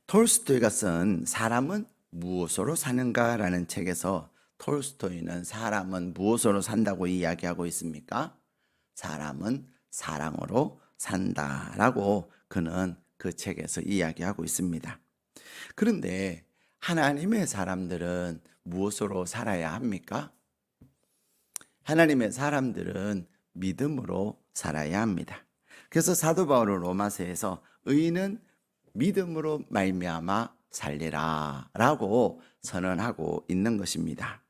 톨스토이가 쓴 사람은 무엇으로 사는가라는 책에서 톨스토이는 사람은 무엇으로 산다고 이야기하고 있습니까? 사람은 사랑으로 산다라고 그는 그 책에서 이야기하고 있습니다. 그런데 하나님의 사람들은 무엇으로 살아야 합니까? 하나님의 사람들은 믿음으로 살아야 합니다. 그래서 사도 바울은 로마서에서 의인은 믿음으로 말미암아 살리라라고 선언하고 있는 것입니다.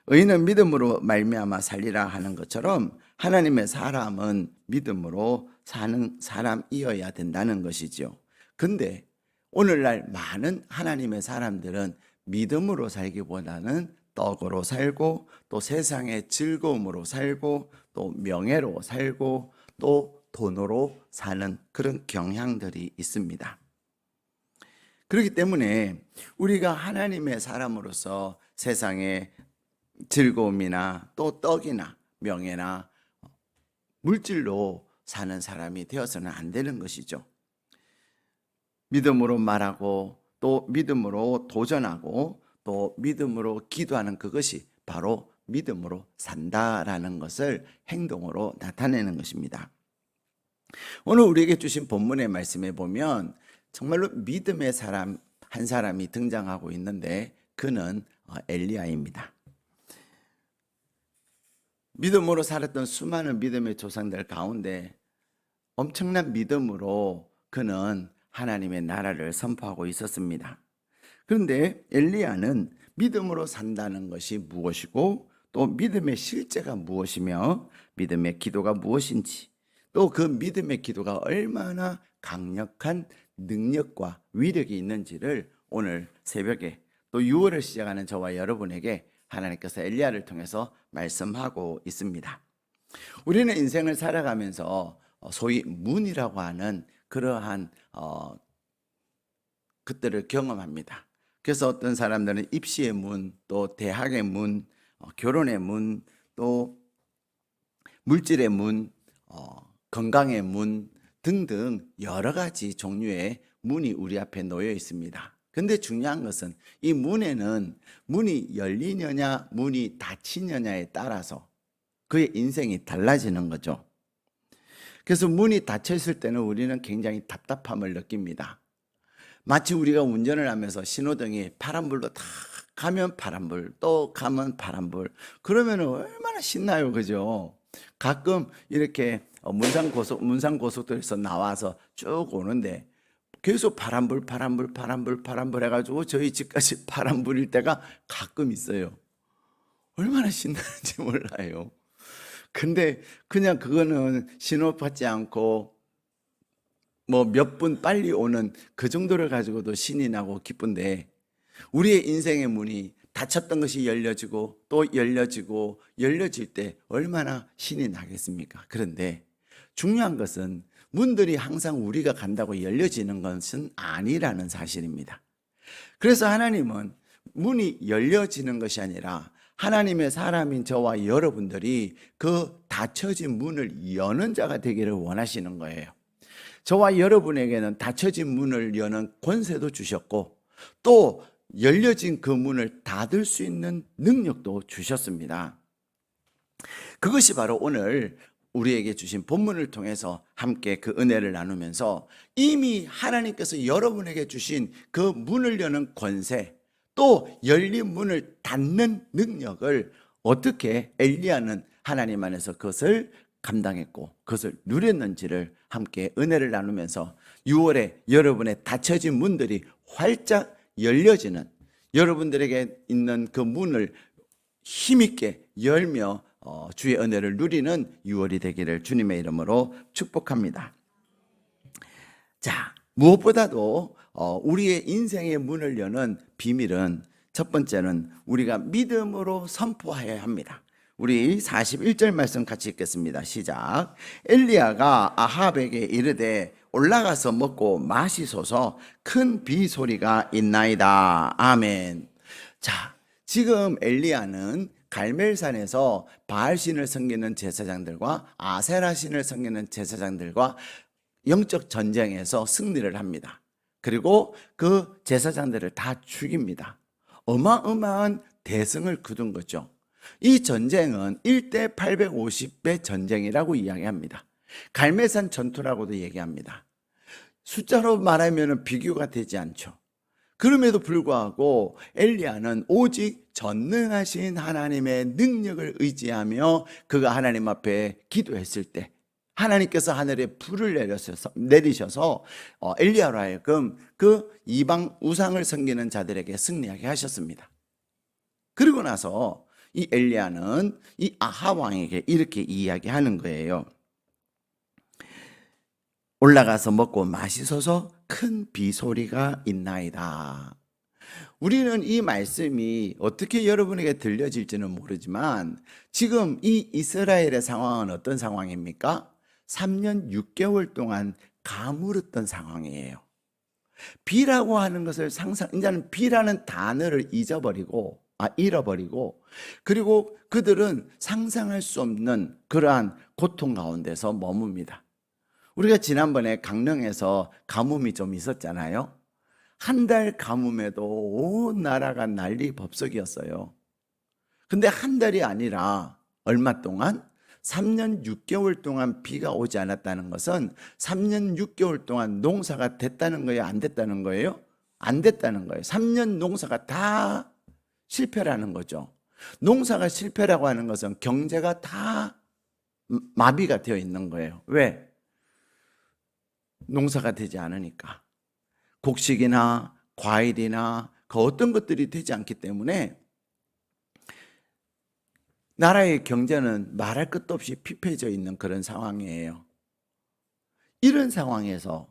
의인은 믿음으로 말미암아 살리라 하는 것처럼 하나님의 사람은 믿음으로 사는 사람이어야 된다는 것이죠. 근데 오늘날 많은 하나님의 사람들은 믿음으로 살기보다는 떡으로 살고 또 세상의 즐거움으로 살고 또 명예로 살고 또 돈으로 사는 그런 경향들이 있습니다. 그렇기 때문에 우리가 하나님의 사람으로서 세상의 즐거움이나 또 떡이나 명예나 물질로 사는 사람이 되어서는 안 되는 것이죠. 믿음으로 말하고 또 믿음으로 도전하고 또 믿음으로 기도하는 그것이 바로 믿음으로 산다라는 것을 행동으로 나타내는 것입니다. 오늘 우리에게 주신 본문의 말씀에 보면 정말로 믿음의 사람 한 사람이 등장하고 있는데 그는 엘리야입니다. 믿음으로 살았던 수많은 믿음의 조상들 가운데 엄청난 믿음으로 그는 하나님의 나라를 선포하고 있었습니다. 그런데 엘리야는 믿음으로 산다는 것이 무엇이고 또 믿음의 실제가 무엇이며 믿음의 기도가 무엇인지 또 그 믿음의 기도가 얼마나 강력한 능력과 위력이 있는지를 오늘 새벽에 또 6월을 시작하는 저와 여러분에게 하나님께서 엘리야를 통해서 말씀하고 있습니다. 우리는 인생을 살아가면서 소위 문이라고 하는 그러한 것들을 경험합니다. 그래서 어떤 사람들은 입시의 문, 또 대학의 문, 결혼의 문, 또 물질의 문, 건강의 문 등등 여러 가지 종류의 문이 우리 앞에 놓여 있습니다. 근데 중요한 것은 이 문에는 문이 열리느냐 문이 닫히느냐에 따라서 그의 인생이 달라지는 거죠. 그래서 문이 닫혀 있을 때는 우리는 굉장히 답답함을 느낍니다. 마치 우리가 운전을 하면서 신호등이 파란불로 다 가면 파란불, 또 가면 파란불. 그러면 얼마나 신나요, 그죠? 가끔 이렇게 문산고속도로에서 나와서 쭉 오는데 계속 파란불 해가지고 저희 집까지 파란불일 때가 가끔 있어요. 얼마나 신나는지 몰라요. 근데 그냥 그거는 신호 받지 않고 뭐 몇 분 빨리 오는 그 정도를 가지고도 신이 나고 기쁜데 우리의 인생의 문이 닫혔던 것이 열려지고 또 열려질 때 얼마나 신이 나겠습니까? 그런데 중요한 것은 문들이 항상 우리가 간다고 열려지는 것은 아니라는 사실입니다. 그래서 하나님은 문이 열려지는 것이 아니라 하나님의 사람인 저와 여러분들이 그 닫혀진 문을 여는 자가 되기를 원하시는 거예요. 저와 여러분에게는 닫혀진 문을 여는 권세도 주셨고 또 열려진 그 문을 닫을 수 있는 능력도 주셨습니다. 그것이 바로 오늘 우리에게 주신 본문을 통해서 함께 그 은혜를 나누면서 이미 하나님께서 여러분에게 주신 그 문을 여는 권세 또 열린 문을 닫는 능력을 어떻게 엘리야는 하나님 안에서 그것을 감당했고 그것을 누렸는지를 함께 은혜를 나누면서 6월에 여러분의 닫혀진 문들이 활짝 열려지는 여러분들에게 있는 그 문을 힘있게 열며 주의 은혜를 누리는 6월이 되기를 주님의 이름으로 축복합니다. 자, 무엇보다도 우리의 인생의 문을 여는 비밀은 첫 번째는 우리가 믿음으로 선포해야 합니다. 우리 41절 말씀 같이 읽겠습니다. 시작. 엘리야가 아합에게 이르되 올라가서 먹고 마시소서 큰 비 소리가 있나이다. 아멘. 자, 지금 엘리야는 갈멜산에서 바알신을 섬기는 제사장들과 아세라신을 섬기는 제사장들과 영적 전쟁에서 승리를 합니다. 그리고 그 제사장들을 다 죽입니다. 어마어마한 대승을 거둔 거죠. 이 전쟁은 1대 850배 전쟁이라고 이야기합니다. 갈매산 전투라고도 얘기합니다. 숫자로 말하면 비교가 되지 않죠. 그럼에도 불구하고 엘리야는 오직 전능하신 하나님의 능력을 의지하며 그가 하나님 앞에 기도했을 때 하나님께서 하늘에 불을 내리셔서 엘리야로 하여금 그 이방 우상을 섬기는 자들에게 승리하게 하셨습니다. 그리고 나서 이 엘리야는 이 아합 왕에게 이렇게 이야기하는 거예요. 올라가서 먹고 마시소서, 큰 비소리가 있나이다. 우리는 이 말씀이 어떻게 여러분에게 들려질지는 모르지만 지금 이 이스라엘의 상황은 어떤 상황입니까? 3년 6개월 동안 가물었던 상황이에요. 비라고 하는 것을 이제는 비라는 단어를 잃어버리고 그리고 그들은 상상할 수 없는 그러한 고통 가운데서 머뭅니다. 우리가 지난번에 강릉에서 가뭄이 좀 있었잖아요. 한 달 가뭄에도 온 나라가 난리 법석이었어요. 근데 한 달이 아니라 얼마 동안? 3년 6개월 동안 비가 오지 않았다는 것은 3년 6개월 동안 농사가 됐다는 거예요? 안 됐다는 거예요? 안 됐다는 거예요. 3년 농사가 다 실패라는 거죠. 농사가 실패라고 하는 것은 경제가 다 마비가 되어 있는 거예요. 왜? 농사가 되지 않으니까. 곡식이나 과일이나 그 어떤 것들이 되지 않기 때문에 나라의 경제는 말할 것도 없이 피폐해져 있는 그런 상황이에요. 이런 상황에서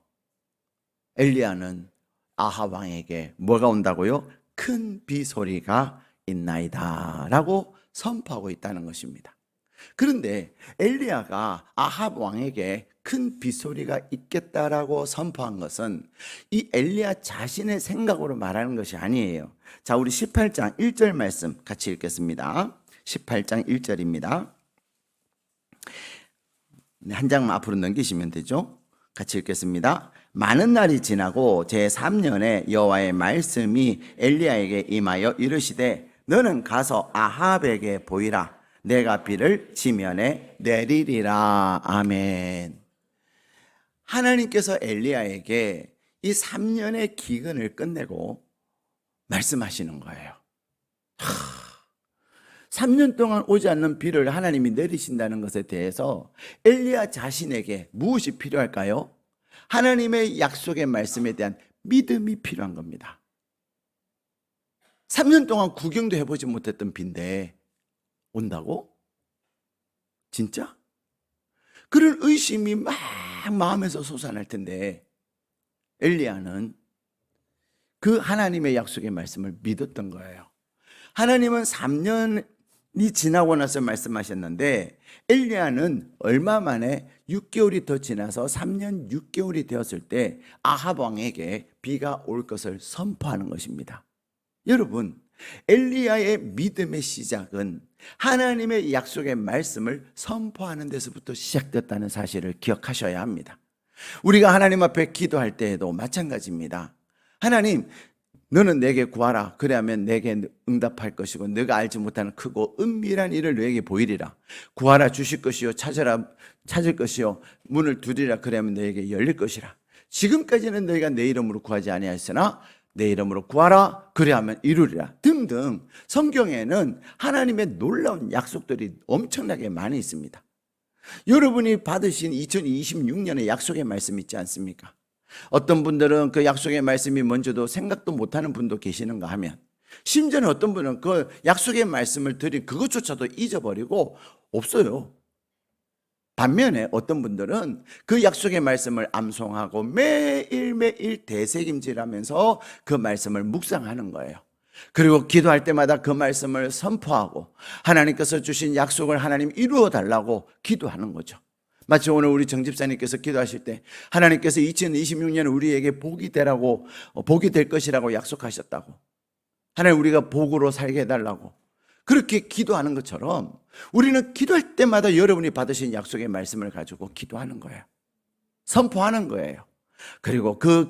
엘리야는 아합 왕에게 뭐가 온다고요? 큰 비소리가 있나이다 라고 선포하고 있다는 것입니다. 그런데 엘리야가 아합 왕에게 큰 비소리가 있겠다라고 선포한 것은 이 엘리야 자신의 생각으로 말하는 것이 아니에요. 자, 우리 18장 1절 말씀 같이 읽겠습니다. 18장 1절입니다. 한 장만 앞으로 넘기시면 되죠. 같이 읽겠습니다. 많은 날이 지나고 제3년에 여호와의 말씀이 엘리야에게 임하여 이르시되 너는 가서 아합에게 보이라. 내가 비를 지면에 내리리라. 아멘. 하나님께서 엘리야에게 이 3년의 기근을 끝내고 말씀하시는 거예요. 3년 동안 오지 않는 비를 하나님이 내리신다는 것에 대해서 엘리야 자신에게 무엇이 필요할까요? 하나님의 약속의 말씀에 대한 믿음이 필요한 겁니다. 3년 동안 구경도 해보지 못했던 비인데 온다고? 진짜? 그런 의심이 막 마음에서 솟아날 텐데 엘리야는 그 하나님의 약속의 말씀을 믿었던 거예요. 하나님은 3년이 지나고 나서 말씀하셨는데 엘리야는 얼마 만에 6개월이 더 지나서 3년 6개월이 되었을 때 아합 왕에게 비가 올 것을 선포하는 것입니다. 여러분, 엘리야의 믿음의 시작은 하나님의 약속의 말씀을 선포하는 데서부터 시작됐다는 사실을 기억하셔야 합니다. 우리가 하나님 앞에 기도할 때에도 마찬가지입니다. 하나님, 너는 내게 구하라. 그래야면 내게 응답할 것이고 네가 알지 못하는 크고 은밀한 일을 너에게 보이리라. 구하라 주실 것이요 찾아라 찾을 것이요 문을 두드리라. 그래야면 너에게 열릴 것이라. 지금까지는 너희가 내 이름으로 구하지 아니하였으나 내 이름으로 구하라. 그래야면 이루리라. 등등 성경에는 하나님의 놀라운 약속들이 엄청나게 많이 있습니다. 여러분이 받으신 2026년의 약속의 말씀 있지 않습니까? 어떤 분들은 그 약속의 말씀이 먼저도 생각도 못하는 분도 계시는가 하면, 심지어는 어떤 분은 그 약속의 말씀을 드린 그것조차도 잊어버리고 없어요. 반면에 어떤 분들은 그 약속의 말씀을 암송하고 매일매일 되새김질하면서 그 말씀을 묵상하는 거예요. 그리고 기도할 때마다 그 말씀을 선포하고 하나님께서 주신 약속을 하나님 이루어 달라고 기도하는 거죠. 마치 오늘 우리 정 집사님께서 기도하실 때 하나님께서 2026년 우리에게 복이 되라고, 복이 될 것이라고 약속하셨다고, 하나님 우리가 복으로 살게 해달라고 그렇게 기도하는 것처럼 우리는 기도할 때마다 여러분이 받으신 약속의 말씀을 가지고 기도하는 거예요. 선포하는 거예요. 그리고 그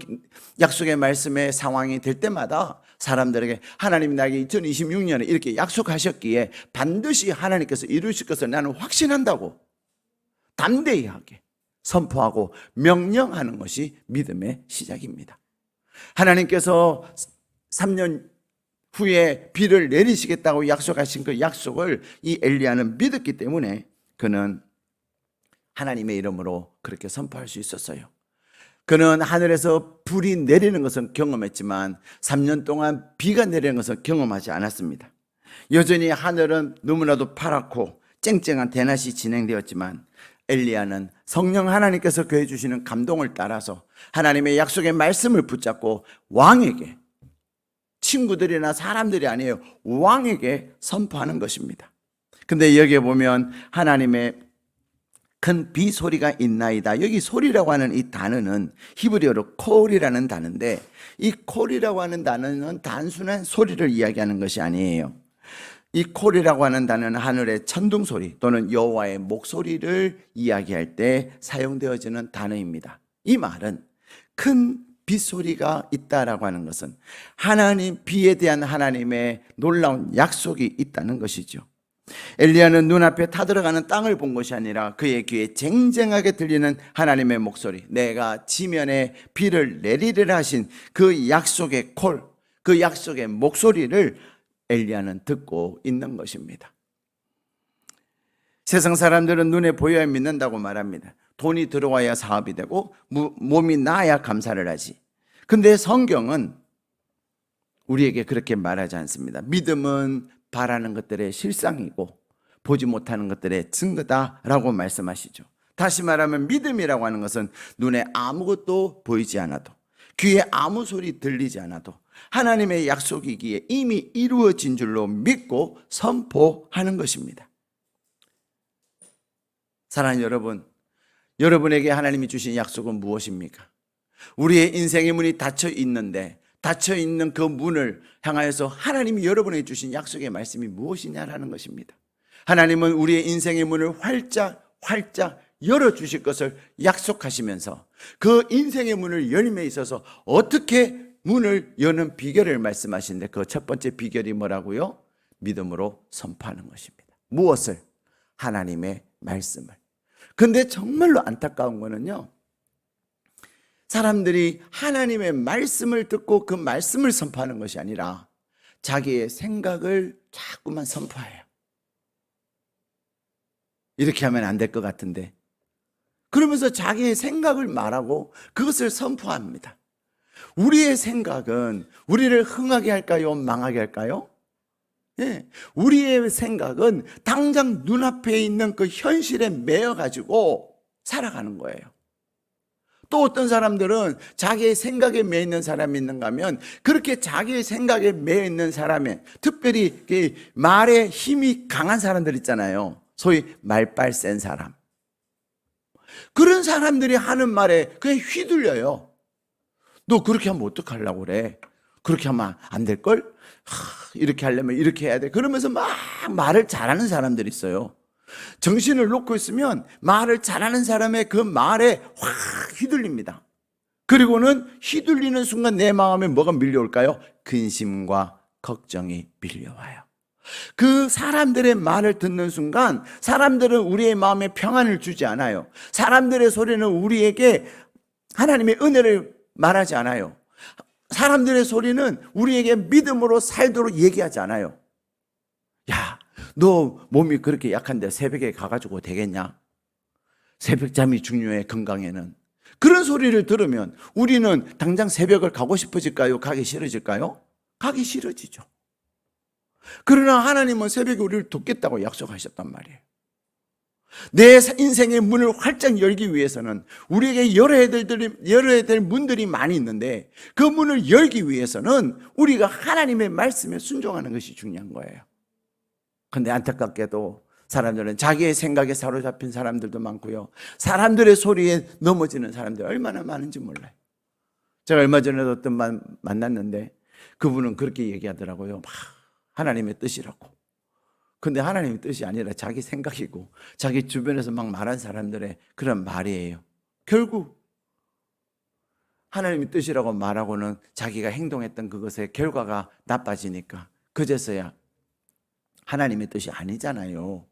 약속의 말씀의 상황이 될 때마다 사람들에게 하나님이 나에게 2026년에 이렇게 약속하셨기에 반드시 하나님께서 이루실 것을 나는 확신한다고 담대히 하게 선포하고 명령하는 것이 믿음의 시작입니다. 하나님께서 3년 후에 비를 내리시겠다고 약속하신 그 약속을 이 엘리야는 믿었기 때문에 그는 하나님의 이름으로 그렇게 선포할 수 있었어요. 그는 하늘에서 불이 내리는 것은 경험했지만 3년 동안 비가 내리는 것은 경험하지 않았습니다. 여전히 하늘은 너무나도 파랗고 쨍쨍한 대낮이 진행되었지만 엘리야는 성령 하나님께서 그해 주시는 감동을 따라서 하나님의 약속의 말씀을 붙잡고 왕에게, 친구들이나 사람들이 아니에요, 왕에게 선포하는 것입니다. 근데 여기에 보면 하나님의 큰 비 소리가 있나이다. 여기 소리라고 하는 이 단어는 히브리어로 콜이라는 단어인데, 이 콜이라고 하는 단어는 단순한 소리를 이야기하는 것이 아니에요. 이 콜이라고 하는 단어는 하늘의 천둥 소리 또는 여호와의 목소리를 이야기할 때 사용되어지는 단어입니다. 이 말은 큰 빗소리가 있다라고 하는 것은 하나님, 비에 대한 하나님의 놀라운 약속이 있다는 것이죠. 엘리야는 눈앞에 타들어가는 땅을 본 것이 아니라 그의 귀에 쟁쟁하게 들리는 하나님의 목소리, 내가 지면에 비를 내리리라 하신 그 약속의 콜, 그 약속의 목소리를 엘리야는 듣고 있는 것입니다. 세상 사람들은 눈에 보여야 믿는다고 말합니다. 돈이 들어와야 사업이 되고 몸이 나아야 감사를 하지. 근데 성경은 우리에게 그렇게 말하지 않습니다. 믿음은 바라는 것들의 실상이고 보지 못하는 것들의 증거다라고 말씀하시죠. 다시 말하면 믿음이라고 하는 것은 눈에 아무것도 보이지 않아도, 귀에 아무 소리 들리지 않아도 하나님의 약속이기에 이미 이루어진 줄로 믿고 선포하는 것입니다. 사랑하는 여러분, 여러분에게 하나님이 주신 약속은 무엇입니까? 우리의 인생의 문이 닫혀 있는데 닫혀 있는 그 문을 향하여서 하나님이 여러분에게 주신 약속의 말씀이 무엇이냐라는 것입니다. 하나님은 우리의 인생의 문을 활짝 열어주실 것을 약속하시면서 그 인생의 문을 열림에 있어서 어떻게 문을 여는 비결을 말씀하시는데, 그 첫 번째 비결이 뭐라고요? 믿음으로 선포하는 것입니다. 무엇을? 하나님의 말씀을. 근데 정말로 안타까운 거는요, 사람들이 하나님의 말씀을 듣고 그 말씀을 선포하는 것이 아니라 자기의 생각을 자꾸만 선포해요. 이렇게 하면 안 될 것 같은데, 그러면서 자기의 생각을 말하고 그것을 선포합니다. 우리의 생각은 우리를 흥하게 할까요? 망하게 할까요? 예, 우리의 생각은 당장 눈앞에 있는 그 현실에 매여가지고 살아가는 거예요. 또 어떤 사람들은 자기의 생각에 매여 있는 사람이 있는가 하면, 그렇게 자기의 생각에 매여 있는 사람의, 특별히 말에 힘이 강한 사람들 있잖아요. 소위 말빨 센 사람. 그런 사람들이 하는 말에 그냥 휘둘려요. 너 그렇게 하면 어떡하려고 그래? 그렇게 하면 안 될걸? 이렇게 하려면 이렇게 해야 돼. 그러면서 막 말을 잘하는 사람들이 있어요. 정신을 놓고 있으면 말을 잘하는 사람의 그 말에 확 휘둘립니다. 그리고는 휘둘리는 순간 내 마음에 뭐가 밀려올까요? 근심과 걱정이 밀려와요. 그 사람들의 말을 듣는 순간 사람들은 우리의 마음에 평안을 주지 않아요. 사람들의 소리는 우리에게 하나님의 은혜를 말하지 않아요. 사람들의 소리는 우리에게 믿음으로 살도록 얘기하지 않아요. 야, 너 몸이 그렇게 약한데 새벽에 가가지고 되겠냐? 새벽잠이 중요해, 건강에는. 그런 소리를 들으면 우리는 당장 새벽을 가고 싶어질까요? 가기 싫어질까요? 가기 싫어지죠. 그러나 하나님은 새벽에 우리를 돕겠다고 약속하셨단 말이에요. 내 인생의 문을 활짝 열기 위해서는 우리에게 열어야 될 문들이 많이 있는데, 그 문을 열기 위해서는 우리가 하나님의 말씀에 순종하는 것이 중요한 거예요. 그런데 안타깝게도 사람들은 자기의 생각에 사로잡힌 사람들도 많고요, 사람들의 소리에 넘어지는 사람들이 얼마나 많은지 몰라요. 제가 얼마 전에도 어떤 분 만났는데 그분은 그렇게 얘기하더라고요. 막 하나님의 뜻이라고. 근데 하나님의 뜻이 아니라 자기 생각이고 자기 주변에서 막 말한 사람들의 그런 말이에요. 결국 하나님의 뜻이라고 말하고는 자기가 행동했던 그것의 결과가 나빠지니까 그제서야 하나님의 뜻이 아니잖아요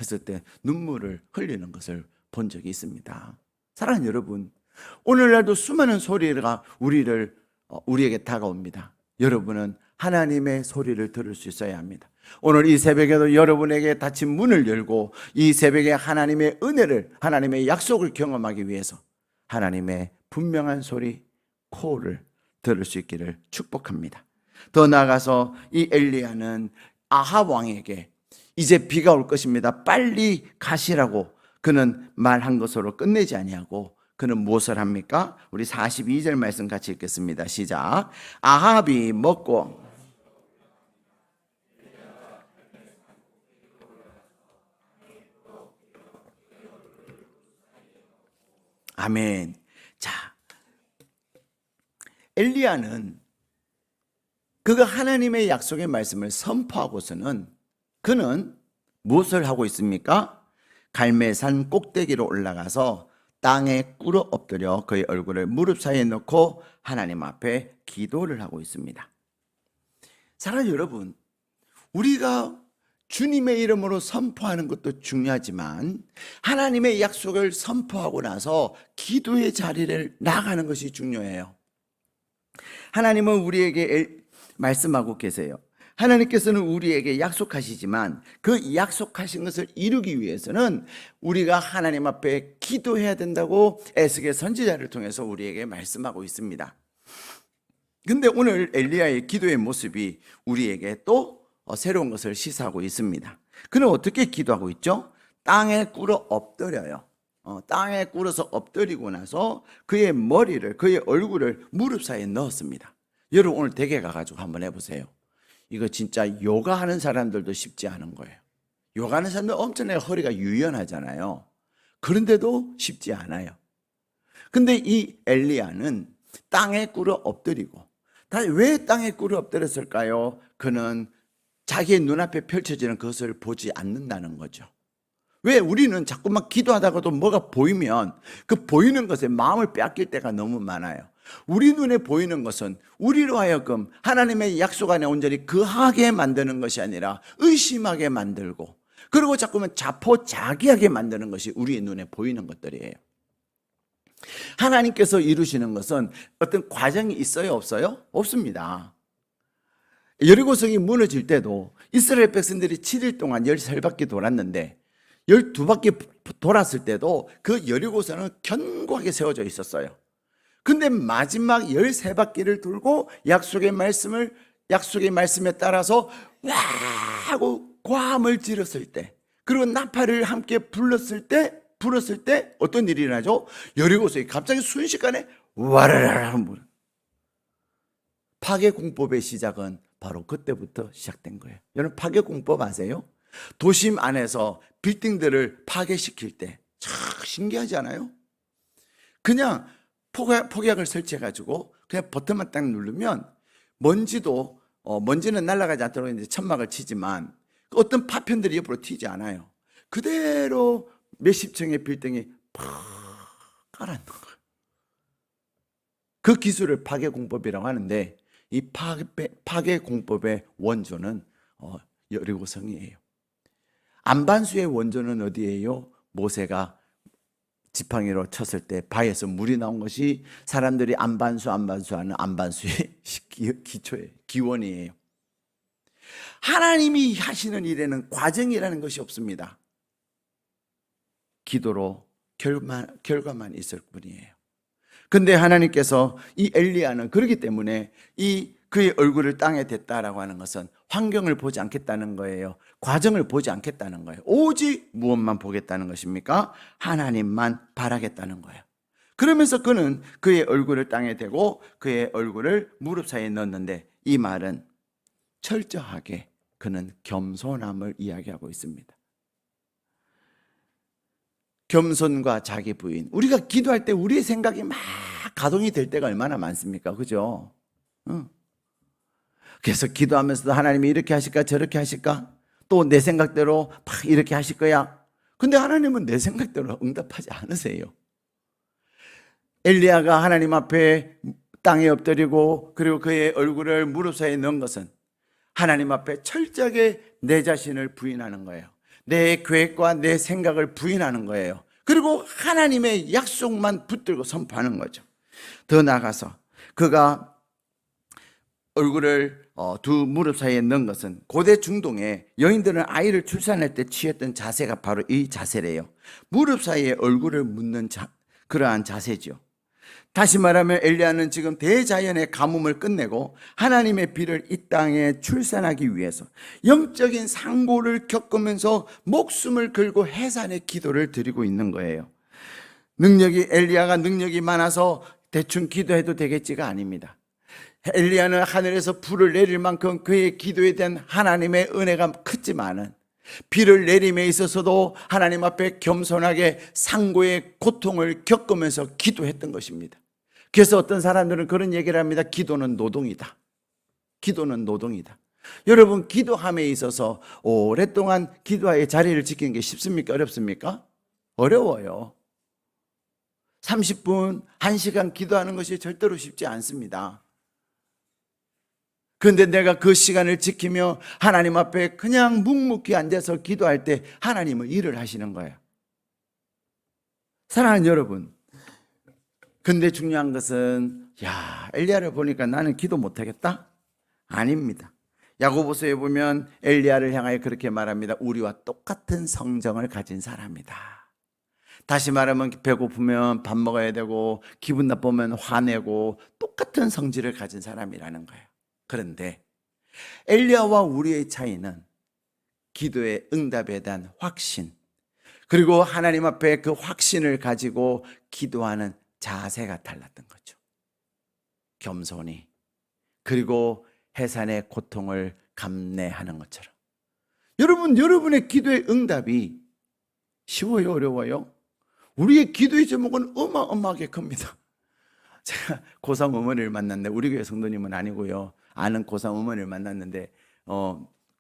했을 때 눈물을 흘리는 것을 본 적이 있습니다. 사랑하는 여러분, 오늘날도 수많은 소리가 우리에게 다가옵니다. 여러분은 하나님의 소리를 들을 수 있어야 합니다. 오늘 이 새벽에도 여러분에게 닫힌 문을 열고 이 새벽에 하나님의 은혜를, 하나님의 약속을 경험하기 위해서 하나님의 분명한 소리, 콜을 들을 수 있기를 축복합니다. 더 나아가서 이 엘리야는 아합 왕에게 이제 비가 올 것입니다. 빨리 가시라고 그는 말한 것으로 끝내지 아니하고 그는 무엇을 합니까? 우리 42절 말씀 같이 읽겠습니다. 시작. 아합이 먹고 아멘. 자, 엘리야는 그가 하나님의 약속의 말씀을 선포하고서는 그는 무엇을 하고 있습니까? 갈멜산 꼭대기로 올라가서 땅에 꿇어 엎드려 그의 얼굴을 무릎 사이에 넣고 하나님 앞에 기도를 하고 있습니다. 사랑하는 여러분, 우리가 주님의 이름으로 선포하는 것도 중요하지만 하나님의 약속을 선포하고 나서 기도의 자리를 나가는 것이 중요해요. 하나님은 우리에게 말씀하고 계세요. 하나님께서는 우리에게 약속하시지만 그 약속하신 것을 이루기 위해서는 우리가 하나님 앞에 기도해야 된다고 에스겔 선지자를 통해서 우리에게 말씀하고 있습니다. 근데 오늘 엘리야의 기도의 모습이 우리에게 또 새로운 것을 시사하고 있습니다. 그는 어떻게 기도하고 있죠? 땅에 꿇어 엎드려요. 땅에 꿇어서 엎드리고 나서 그의 머리를, 그의 얼굴을 무릎 사이에 넣었습니다. 여러분 오늘 댁에 가가지고 한번 해보세요. 이거 진짜 요가하는 사람들도 쉽지 않은 거예요. 요가하는 사람들 엄청나게 허리가 유연하잖아요. 그런데도 쉽지 않아요. 근데 이 엘리야는 땅에 꿇어 엎드리고, 왜 땅에 꿇어 엎드렸을까요? 그는 자기의 눈앞에 펼쳐지는 것을 보지 않는다는 거죠. 왜 우리는 자꾸만 기도하다가도 뭐가 보이면 그 보이는 것에 마음을 빼앗길 때가 너무 많아요. 우리 눈에 보이는 것은 우리로 하여금 하나님의 약속 안에 온전히 거하게 만드는 것이 아니라 의심하게 만들고, 그리고 자꾸만 자포자기하게 만드는 것이 우리의 눈에 보이는 것들이에요. 하나님께서 이루시는 것은 어떤 과정이 있어요, 없어요? 없습니다. 여리고성이 무너질 때도 이스라엘 백성들이 7일 동안 13바퀴 돌았는데 12바퀴 돌았을 때도 그 여리고성은 견고하게 세워져 있었어요. 근데 마지막 13바퀴를 돌고 약속의 말씀에 따라서 와 하고 고함을 지렀을 때, 그리고 나팔을 함께 불었을 때 어떤 일이 일어나죠? 여리고성이 갑자기 순식간에 와라라라. 파괴 공법의 시작은 바로 그때부터 시작된 거예요. 여러분 파괴 공법 아세요? 도심 안에서 빌딩들을 파괴시킬 때 참 신기하지 않아요? 그냥 폭약을 설치해가지고 그냥 버튼만 딱 누르면 먼지는 날아가지 않도록 이제 천막을 치지만 어떤 파편들이 옆으로 튀지 않아요. 그대로 몇십 층의 빌딩이 팍 깔아놓는 거예요. 그 기술을 파괴 공법이라고 하는데 이 파괴 공법의 원조는 여리고성이에요. 안반수의 원조는 어디예요? 모세가 지팡이로 쳤을 때 바위에서 물이 나온 것이 사람들이 안반수 하는 안반수의 기초예요. 기원이에요. 하나님이 하시는 일에는 과정이라는 것이 없습니다. 기도로 결과만 있을 뿐이에요. 근데 하나님께서 이 엘리야는 그렇기 때문에 그의 얼굴을 땅에 댔다라고 하는 것은 환경을 보지 않겠다는 거예요. 과정을 보지 않겠다는 거예요. 오직 무엇만 보겠다는 것입니까? 하나님만 바라겠다는 거예요. 그러면서 그는 그의 얼굴을 땅에 대고 그의 얼굴을 무릎 사이에 넣었는데, 이 말은 철저하게 그는 겸손함을 이야기하고 있습니다. 겸손과 자기 부인. 우리가 기도할 때 우리의 생각이 막 가동이 될 때가 얼마나 많습니까? 그죠? 그래서 기도하면서도 하나님이 이렇게 하실까 저렇게 하실까, 또 내 생각대로 막 이렇게 하실 거야. 근데 하나님은 내 생각대로 응답하지 않으세요. 엘리야가 하나님 앞에 땅에 엎드리고 그리고 그의 얼굴을 무릎 사이에 넣은 것은 하나님 앞에 철저하게 내 자신을 부인하는 거예요. 내 계획과 내 생각을 부인하는 거예요. 그리고 하나님의 약속만 붙들고 선포하는 거죠. 더 나아가서 그가 얼굴을 두 무릎 사이에 넣은 것은 고대 중동에 여인들은 아이를 출산할 때 취했던 자세가 바로 이 자세래요. 무릎 사이에 얼굴을 묻는 그러한 자세죠. 다시 말하면 엘리야는 지금 대자연의 가뭄을 끝내고 하나님의 비를 이 땅에 출산하기 위해서 영적인 상고를 겪으면서 목숨을 걸고 해산의 기도를 드리고 있는 거예요. 엘리야가 능력이 많아서 대충 기도해도 되겠지가 아닙니다. 엘리야는 하늘에서 불을 내릴 만큼 그의 기도에 대한 하나님의 은혜가 크지만은 비를 내림에 있어서도 하나님 앞에 겸손하게 상고의 고통을 겪으면서 기도했던 것입니다. 그래서 어떤 사람들은 그런 얘기를 합니다. 기도는 노동이다. 기도는 노동이다. 여러분, 기도함에 있어서 오랫동안 기도의 자리를 지키는 게 쉽습니까? 어렵습니까? 어려워요. 30분, 1시간 기도하는 것이 절대로 쉽지 않습니다. 그런데 내가 그 시간을 지키며 하나님 앞에 그냥 묵묵히 앉아서 기도할 때 하나님은 일을 하시는 거예요. 사랑하는 여러분, 근데 중요한 것은 엘리야를 보니까 나는 기도 못하겠다? 아닙니다. 야고보서에 보면 엘리야를 향하여 그렇게 말합니다. 우리와 똑같은 성정을 가진 사람이다. 다시 말하면 배고프면 밥 먹어야 되고 기분 나쁘면 화내고 똑같은 성질을 가진 사람이라는 거예요. 그런데 엘리야와 우리의 차이는 기도의 응답에 대한 확신, 그리고 하나님 앞에 그 확신을 가지고 기도하는 자세가 달랐던 거죠. 겸손히, 그리고 해산의 고통을 감내하는 것처럼. 여러분의 기도의 응답이 쉬워요, 어려워요? 우리의 기도의 제목은 어마어마하게 큽니다. 제가 고3 어머니를 만났는데, 우리 교회 성도님은 아니고요, 아는 고3 어머니를 만났는데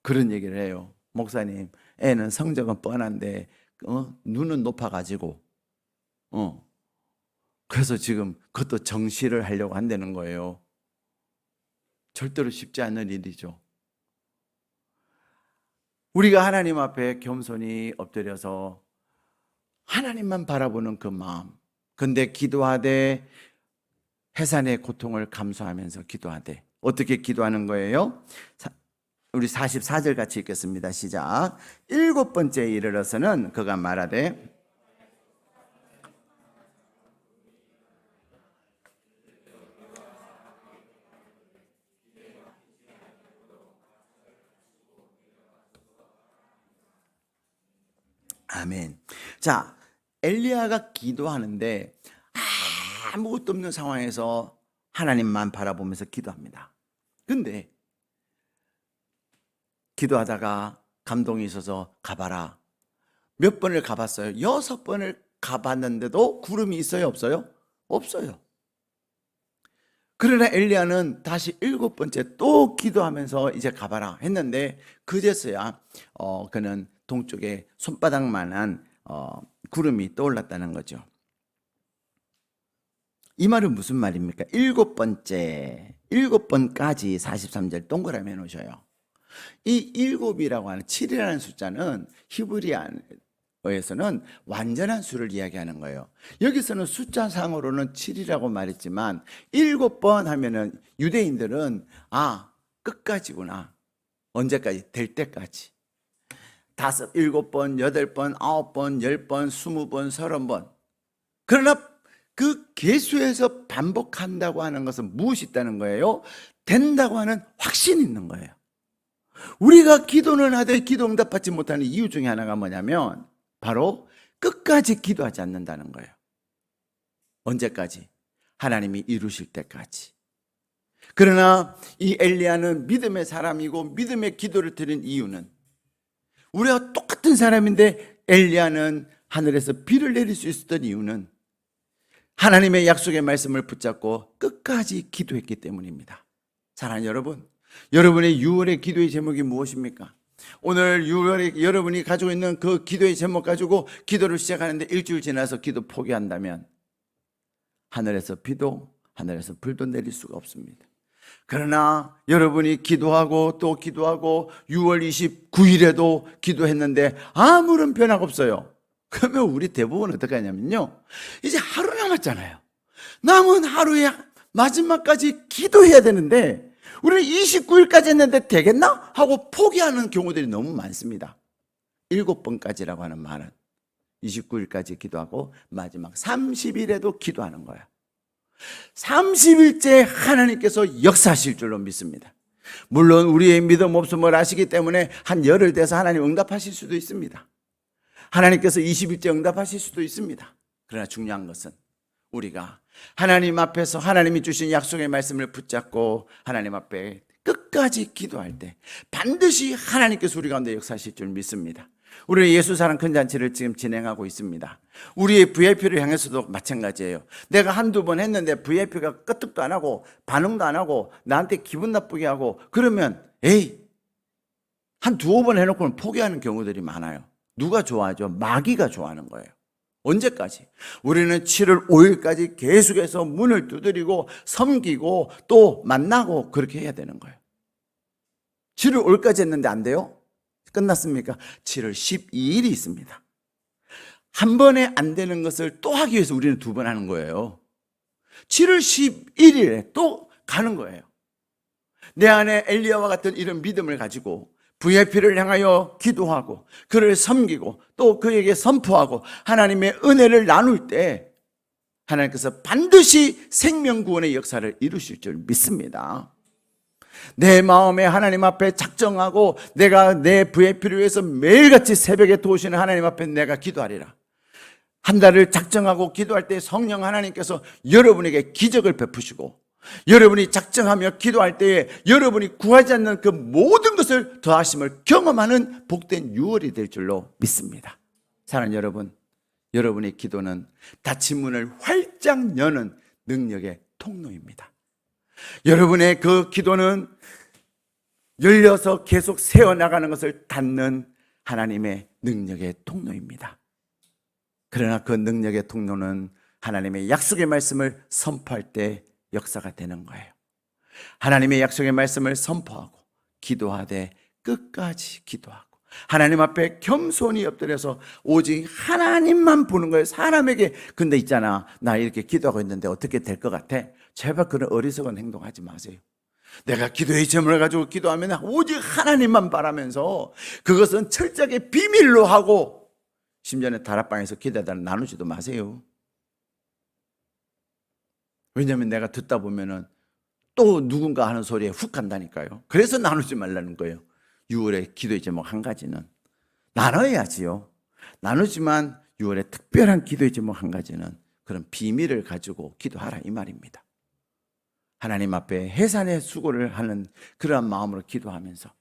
그런 얘기를 해요. 목사님, 애는 성적은 뻔한데 눈은 높아가지고 그래서 지금 그것도 정시를 하려고 한다는 거예요. 절대로 쉽지 않은 일이죠. 우리가 하나님 앞에 겸손히 엎드려서 하나님만 바라보는 그 마음, 근데 기도하되 해산의 고통을 감수하면서 기도하되 어떻게 기도하는 거예요? 우리 44절 같이 읽겠습니다. 시작. 7번째에 이르러서는 그가 말하되 아멘. 자, 엘리야가 기도하는데 아무것도 없는 상황에서 하나님만 바라보면서 기도합니다. 근데 기도하다가 감동이 있어서 가봐라. 몇 번을 가봤어요? 6번을 가봤는데도 구름이 있어요, 없어요? 없어요. 그러나 엘리야는 다시 7번째 또 기도하면서 이제 가봐라 했는데 그제서야 그는 동쪽에 손바닥만한 구름이 떠올랐다는 거죠. 이 말은 무슨 말입니까? 7번째, 7번까지 43절 동그라미 해놓으셔요. 이 7이라고 하는 7이라는 숫자는 히브리어에서는 완전한 수를 이야기하는 거예요. 여기서는 숫자상으로는 7이라고 말했지만 7번 하면은 유대인들은 끝까지구나. 언제까지? 될 때까지. 5, 7번, 8번, 9번, 10번, 20번, 30번. 그러나 그 개수에서 반복한다고 하는 것은 무엇이 있다는 거예요? 된다고 하는 확신이 있는 거예요. 우리가 기도는 하되 기도 응답받지 못하는 이유 중에 하나가 뭐냐면 바로 끝까지 기도하지 않는다는 거예요. 언제까지? 하나님이 이루실 때까지. 그러나 이 엘리야는 믿음의 사람이고 믿음의 기도를 드린 이유는 우리와 똑같은 사람인데 엘리야는 하늘에서 비를 내릴 수 있었던 이유는 하나님의 약속의 말씀을 붙잡고 끝까지 기도했기 때문입니다. 사랑하는 여러분, 여러분의 6월의 기도의 제목이 무엇입니까? 오늘 6월에 여러분이 가지고 있는 그 기도의 제목 가지고 기도를 시작하는데 일주일 지나서 기도 포기한다면 하늘에서 비도 하늘에서 불도 내릴 수가 없습니다. 그러나 여러분이 기도하고 또 기도하고 6월 29일에도 기도했는데 아무런 변화가 없어요. 그러면 우리 대부분 어떻게 하냐면요, 이제 하루 남았잖아요. 남은 하루에 마지막까지 기도해야 되는데 우리는 29일까지 했는데 되겠나? 하고 포기하는 경우들이 너무 많습니다. 7번까지라고 하는 말은 29일까지 기도하고 마지막 30일에도 기도하는 거예요. 30일째 하나님께서 역사하실 줄로 믿습니다. 물론 우리의 믿음 없음을 아시기 때문에 한 열흘 돼서 하나님 응답하실 수도 있습니다. 하나님께서 20일째 응답하실 수도 있습니다. 그러나 중요한 것은 우리가 하나님 앞에서 하나님이 주신 약속의 말씀을 붙잡고 하나님 앞에 끝까지 기도할 때 반드시 하나님께서 우리 가운데 역사하실 줄 믿습니다. 우리는 예수사랑 큰 잔치를 지금 진행하고 있습니다. 우리의 VIP를 향해서도 마찬가지예요. 내가 한두 번 했는데 VIP가 끄떡도 안 하고 반응도 안 하고 나한테 기분 나쁘게 하고 그러면 한 두어 번 해놓고는 포기하는 경우들이 많아요. 누가 좋아하죠? 마귀가 좋아하는 거예요. 언제까지? 우리는 7월 5일까지 계속해서 문을 두드리고 섬기고 또 만나고 그렇게 해야 되는 거예요. 7월 5일까지 했는데 안 돼요? 끝났습니까? 7월 12일이 있습니다. 한 번에 안 되는 것을 또 하기 위해서 우리는 두 번 하는 거예요. 7월 11일에 또 가는 거예요. 내 안에 엘리야와 같은 이런 믿음을 가지고 VIP를 향하여 기도하고 그를 섬기고 또 그에게 선포하고 하나님의 은혜를 나눌 때 하나님께서 반드시 생명구원의 역사를 이루실 줄 믿습니다. 내 마음에 하나님 앞에 작정하고 내가 내 VIP를 위해서 매일같이 새벽에 도우시는 하나님 앞에 내가 기도하리라. 한 달을 작정하고 기도할 때 성령 하나님께서 여러분에게 기적을 베푸시고 여러분이 작정하며 기도할 때에 여러분이 구하지 않는 그 모든 것을 더하심을 경험하는 복된 6월이 될 줄로 믿습니다. 사랑하는 여러분, 여러분의 기도는 닫힌 문을 활짝 여는 능력의 통로입니다. 여러분의 그 기도는 열려서 계속 새어나가는 것을 닫는 하나님의 능력의 통로입니다. 그러나 그 능력의 통로는 하나님의 약속의 말씀을 선포할 때 역사가 되는 거예요. 하나님의 약속의 말씀을 선포하고 기도하되 끝까지 기도하고 하나님 앞에 겸손히 엎드려서 오직 하나님만 보는 거예요. 사람에게 근데 있잖아, 나 이렇게 기도하고 있는데 어떻게 될 것 같아? 제발 그런 어리석은 행동하지 마세요. 내가 기도의 제목을 가지고 기도하면 오직 하나님만 바라면서 그것은 철저하게 비밀로 하고 심지어는 다락방에서 기도하다가 나누지도 마세요. 왜냐하면 내가 듣다 보면은 또 누군가 하는 소리에 훅 간다니까요. 그래서 나누지 말라는 거예요. 6월의 기도의 제목 한 가지는 나눠야지요. 나누지만 6월의 특별한 기도의 제목 한 가지는 그런 비밀을 가지고 기도하라 이 말입니다. 하나님 앞에 해산의 수고를 하는 그러한 마음으로 기도하면서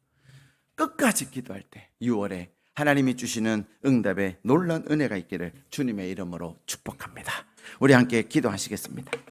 끝까지 기도할 때 6월에 하나님이 주시는 응답에 놀라운 은혜가 있기를 주님의 이름으로 축복합니다. 우리 함께 기도하시겠습니다.